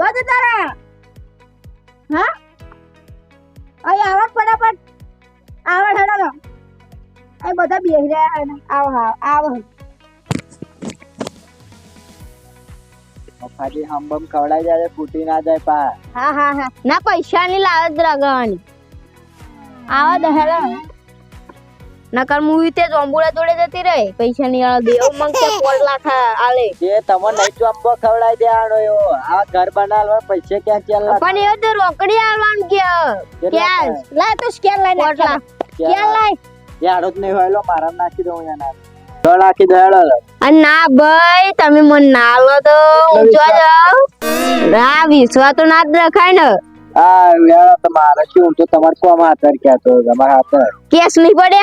જો તો તારા હા અહીં આવો ફટાફટ આવો હેડો એ બધા બેહી રહ્યા ને આવો આવો મફાજી હમ ખવડાઈ જાય ફૂટી ના જાય પા. હા ના પૈસાની લાલચ રગવાની આવો દહેડો નકર મૂવી તે જોંબુડા જોડે જતી રહે પૈસાની આળ દેવ મંગતે 4 લાખ આલે જે તમને નહીં ચોંબો ખવડાઈ દેવાનો એવો આ ઘર બનાવવા પૈસે ક્યાં ચાલ પણ એ તો રોકડી આલવાનું કે કેશ લા તો સ્કેન લઈને 4 લાખ સ્કેન લાય યાડો જ નહીં હોય લો મારા નાખી દઉં યાર તો નાખી દેડો ના ભાઈ તમે મન ના લો તો ઊંચો જાવ ના વિશ્વા તો ના જ રખાય ને આ યાર તમારે શું તો તમાર કોમ હાથર ક્યાં તો તમાર હાથર કેસ નહીં પડે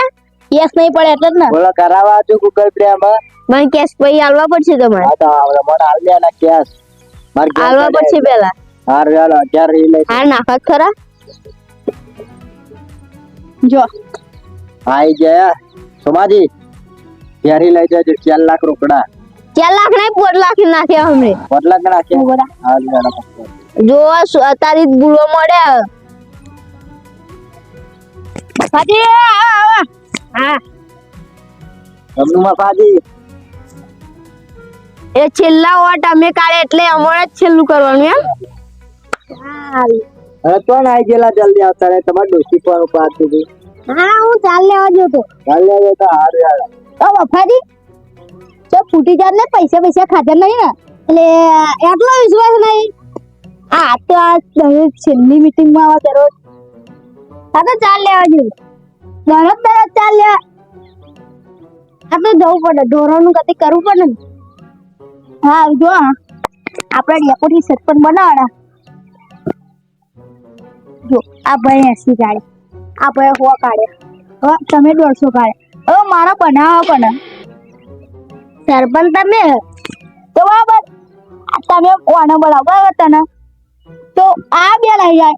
એટલે જ ને બોલો કરાવવા જો ગૂગલ પે માં મને કેસ પૈ આલવા પડશે તમારે હા તો મને આલ દે ના કેસ માર આલવા પડશે પેલા હાર યાર 11 રી લઈ હા નાખત ખરા જો આઈ ગયા સોમાજી ઘેરી લઈ જજો 4 લાખ રોકડા 4 લાખ નહીં 5 લાખ નાખ્યા હમણે 5 લાખ નાખ્યા હાલ યાર જો તારી ભૂલો મળે સાજી હા તમને મફાજી એ છેલ્લા વોટ અમે કાઢે એટલે અમારે જ છેલ્લું કરવાનું એમ હવે કોણ આઈ ગયેલા જલ્દી આવતા રે તમાર ડોસી પર પાસ સુધી હા હું ચાલ લેવા જતો ચાલ લે તો હાર યાર ઓ વફાજી તો ફૂટી જાત ને પૈસા ખાધા નહીં ને એટલે એટલો વિશ્વાસ નહીં આ તો આ છેલ્લી મીટિંગ માં આવા દરરોજ આ તો ચાલ લેવા જેવું દરરોજ ચાલ લેવા આ તો જવું પડે ઢોરોનું કદી કરવું પડે ને હા જો આપણે ડેપોટી સરપંચ બનાવવાના જો આ ભાઈ 80 કાઢે આ ભાઈ 100 કાઢે હવે તમે 150 કાઢે હવે મારા બનાવો પણ સરપંચ તમે તો બરાબર તમે કોને બનાવો બરાબર તને તો આ બે લઈ જાય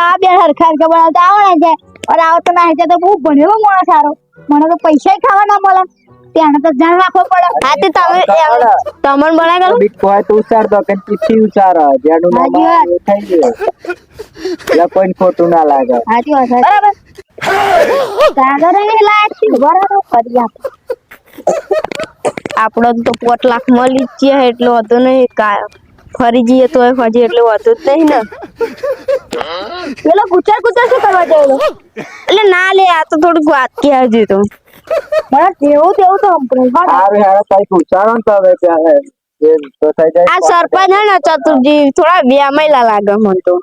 આ બે હરખા બનાવતા આવડે જાય અને આવો તો ના જાય તો બહુ ભણેલો માણસ સારો મને તો પૈસા ખાવા ના મળે ત્યાં તો ધ્યાન રાખવો પડે હા તે તમે તમને બનાવી ગયો બીક કોઈ તો ઉસાર તો કે ચિઠ્ઠી ઉસાર જેનું નામ થઈ ગયું એટલે કોઈ ખોટું ના લાગે સાચી વાત બરાબર કાગળ ની લાયક છે બરાબર કરી આપણો તો 5 લાખ મળી જ છે એટલો હતો નહીં ફરી જઈએ તો ફરી એટલે હોતું જ નહીં ને પેલો ગુચર શું કરવા જાય એટલે ના લે આ તો થોડુંક વાત કહેજે તો મને તેવું તો હારું હેડો કઈક ઉસારો ને તો હવે ત્યાં હે એ તો થઈ જાય આ સરપંચ હે ને ચતુરજી થોડા વ્યામયલા લાગે મને તો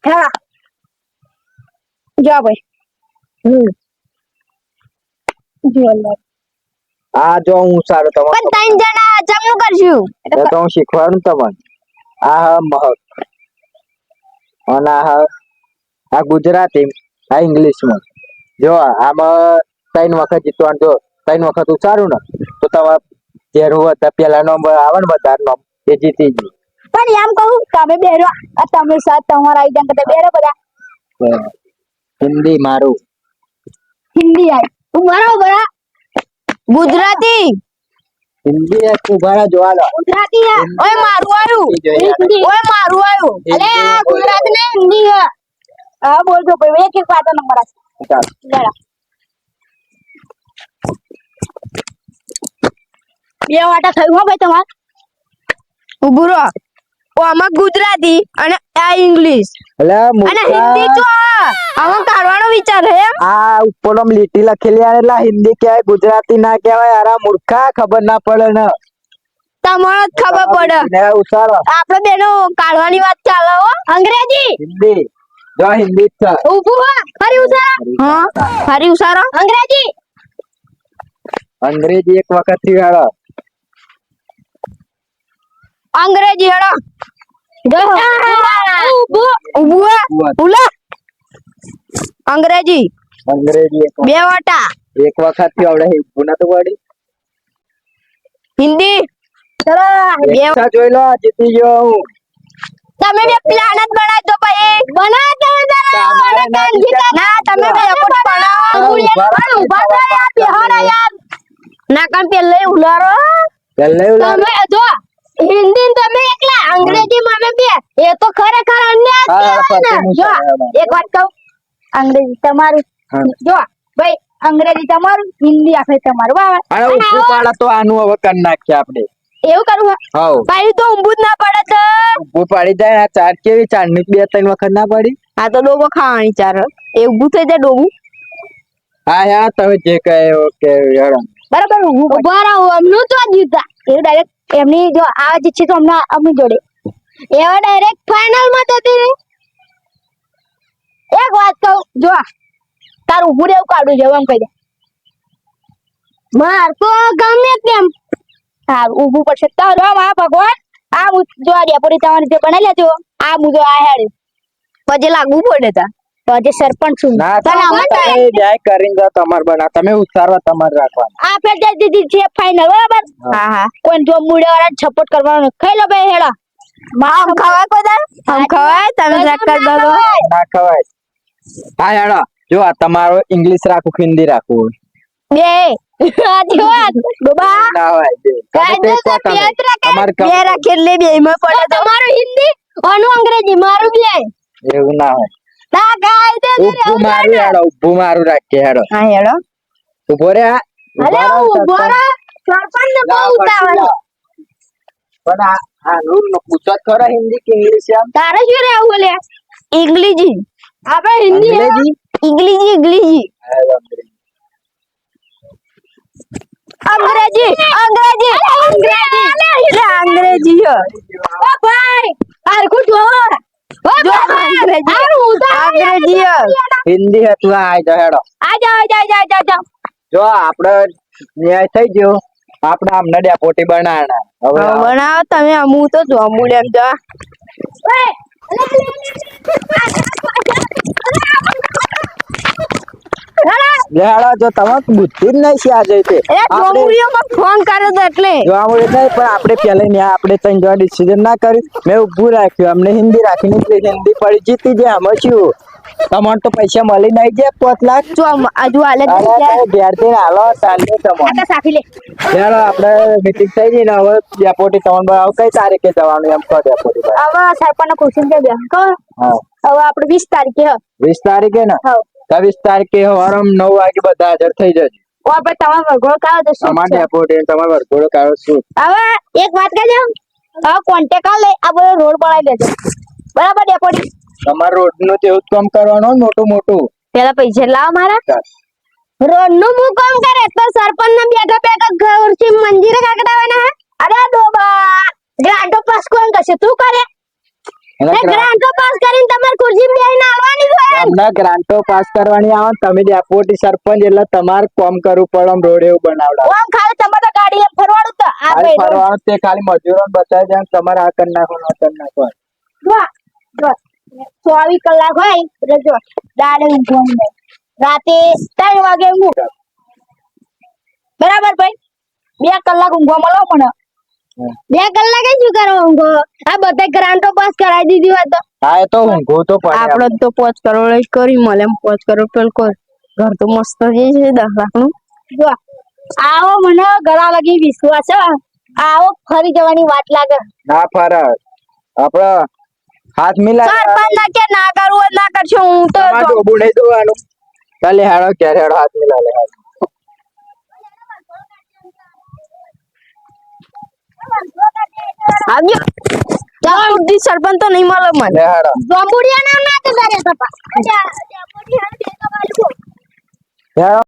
હા જો ભાઈ જો આ જો હું સારો તમારો પણ 3 જણા જમનું કરશું તો હું શીખવાડું તમને આ મહક અને આ ગુજરાતી આ ઇંગ્લિશમાં જો આમાં 3 વખત જીતવાનું જો 3 વખત ઉચારું ને તો તમારે જેરું હતા પેલા નંબર આવે ને બધા નામ એ જીતી ગયું પણ એમ કહું તમે બેરો તમે સાથ તમારા આઈ જાય તો બેરો બધા હિન્દી મારું હિન્દી આઈ તું બરાબર ગુજરાતી હિન્દી એક ઉભારા જોવા લો ગુજરાતી ઓય મારું આયું અરે ગુજરાતી ને હિન્દી હા બોલજો ભાઈ એક પાછો નંબર આ જરા બે વાટા થયું હો ભાઈ તમાર ઉભું રહો ઓ આમાં ગુજરાતી અને આ ઇંગ્લિશ એટલે અને હિન્દી તો આમાં કાઢવાનો વિચાર હે આ ઉપર લીટી લખેલી આવે એટલે હિન્દી કહેવાય ગુજરાતી ના કહેવાય અરે મૂર્ખા ખબર ના પડે ને તમારે ખબર પડે ને ઉસારો આપણે બેનો કાઢવાની વાત ચાલે હો અંગ્રેજી હિન્દી જો હિન્દી છે ઊભું હો ફરી ઉસારો હા ફરી ઉસારો અંગ્રેજી અંગ્રેજી એક વખત થી વાળો અંગ્રેજી હેડો અંગ્રેજી અંગ્રેજી બે વાટા એક વખત થી આવડે પુના તો પડી હિન્દી ચલો બે જોઈ લો જીતી ગયો હું તમે બે પ્લાન જ બનાવી દો ભાઈ બનાવો ના તમે બે એપોટ બનાવો ઉભા રહો યાર બિહાર યાર ના કામ પેલે ઉલારો પેલે તમે જો હિન્દી તમે એકલા અંગ્રેજી માં બે એ તો ખરેખર અન્યાય છે ને જો એક વાત કહું અંગ્રેજી તમારું જો ભાઈ અંગ્રેજી તમારું હિન્દી આખે તમારું બરાબર અને ઉપર પાડા તો આનું હવે કરી નાખીએ આપણે એવું કરવું હાઉ ભાઈ તો ઊંબું જ ના પડે તો ઉપર પાડી જાય આ ચાર કેવી ચાર ની 2-3 વખત ના પડી આ તો ડોબો ખાવાની ચાર એ ઊભું થઈ જાય ડોબું હા યાર તમે જે કહે ઓકે યાર બરાબર ઉભા રહો અમનું તો જીતા એ ડાયરેક્ટ એમની જો આ જ છે તો અમને અમની જોડે એવા ડાયરેક્ટ ફાઇનલ માં જતી રહી એક વાત કહું જો તારું ઊભું રહેવું કાઢું જવું એમ કહી દે માર તો ગમે તેમ સારું ઊભું પડશે તારો આ ભગવાન આ જો આ ડેપોરી તમારી રીતે બનાવી લેજો આ મુજો આ હેડ પછી લાગવું પડે તા તો આજે સરપંચ છું ના તમે ન્યાય કરીને જાઓ તમાર બના તમે ઉતારવા તમાર રાખવાનું આ ફેર દીધી છે ફાઇનલ બરાબર હા હા કોઈ જો મુડે વાળા સપોર્ટ કરવાનો ખાઈ લો ભાઈ હેડા આમ ખવાય કોદા આમ ખવાય તમે ચેક કર દો ના ખવાય હા હેડો જો આ તમારો ઇંગ્લિશ રાખું હિન્દી રાખું બે આજી વાત ડોબા ના હોય બે રાખે એટલે બે માં પડે તમારું હિન્દી અને અંગ્રેજી મારું બે એવું ના હોય ના ગાય દે ઉભું મારું હેડો ઉભું મારું રાખીએ હેડો હા હેડો ઉભો રે અલે ઉભો રે સરપંચ ને બહુ ઉતાવળ પણ આ રૂલ નો પૂછત કરો હિન્દી કે ઇંગ્લિશ આમ તારે શું રહેવું બોલે ઇંગ્લિશી આપણે હિન્દી ઇંગ્લિશી અંગ્રેજી અંગ્રેજી ઓ ભાઈ આરકુ જો અંગ્રેજી હિન્દી હતું આ જા હેડો આજા જો આપણે ન્યાય થઈ ગયો આપણે આમને ડેપોટી બનાવના હવે બનાવો તમે અમુ તો જો અમુ એમ જો લેહાડા જો તમે બુદ્ધિ જ નહીં છે આજે તે જોમુડીઓમાં ફોન કર્યો તો એટલે જોમુડી નહીં પણ આપણે પહેલા ને આપણે ત્રણ જણા ડિસિઝન ના કર્યું મેં ઊભું રાખ્યું અમને હિન્દી રાખીને હિન્દી પડી જીતી જાય આમાં શું તમારે તો પૈસા મળી નહીં જાય 5 લાખ જો હજુ હાલે ઘેર થી હાલો ચાલે તમારે સાફી લે ચાલો આપણે મીટિંગ થઈ ગઈ ને હવે ડેપોટી તમને બરાબર કઈ તારીખે જવાનું એમ કહો ડેપોટી હવે સરપંચ ને પૂછીને કે બેન કહો હા હવે આપણે 20 તારીખે 20 તારીખે ને હા 20 તારીખે સવારમાં 9 વાગે બધા હાજર થઈ જજો ઓ ભાઈ તમારો વરઘોડો કાઢો તો શું તમારે ડેપોટી તમારે વરઘોડો કાઢો શું હવે એક વાત કહેજો હવે કોન્ટેક્ટ આલે આ બધો રોડ બનાવી દેજો બરાબર ડેપોટી તમારે રોડ નું તેવું કામ કરવાનું મોટું મોટું પેલા પૈસા લાવ મારા રોડ નું હું કામ કરે તો સરપંચ ને બેગા ઘરથી મંજીરે કાકડાવાના અરે ડોબા ગ્રાન્ટો પાસ કોણ કરશે તું કરે ગ્રાન્ટો પાસ કરીને તમાર ખુરશી બેહીને આવવાની હોય એમના ગ્રાન્ટો પાસ કરવાની આવે તમે ડેપોટી સરપંચ એટલે તમારે કામ કરવું પડે આમ રોડ એવું બનાવડા ઓમ ખાલી તમારે ગાડી લઈને ફરવાનું તો આ ભાઈ ફરવાનું તે ખાલી મજૂરોને બતાવી જાય તમારે આ કરી નાખવાનું આ કરી નાખવાનું જો 24 કલાક હોય એટલે જો દાડે ઊંઘવાનું નહીં રાતે 3 વાગે ઊંઘું બરાબર ભાઈ 2 કલાક ઊંઘવા મળો મને 2 કલાકે શું કરો ઊંઘો આ બધા ગ્રાન્ટો પાસ કરાવી દીધી હોય તો હા એ તો ઊંઘવું તો પડે આપણે તો 5 કરોડ જ કરી મળે 5 કરોડ પેલ કર ઘર તો મસ્ત છે 10 લાખ નું જો આવો મને ગળા લગી વિશ્વાસ છે આવો ફરી જવાની વાત લાગે ના ફરે આપણે હાથ મિલા સરપંચ ના કે ના કરવું ના કરશો હું તો ડોબું નહીં દોવાનું ચાલે હેડો ક્યારે હેડો હાથ મિલા લે આવ્યો ચાલ ઉદ્દી સરપંચ તો નહીં મળે મને હેડો જોંબુડિયા ના ના તો કરે સપા હેડો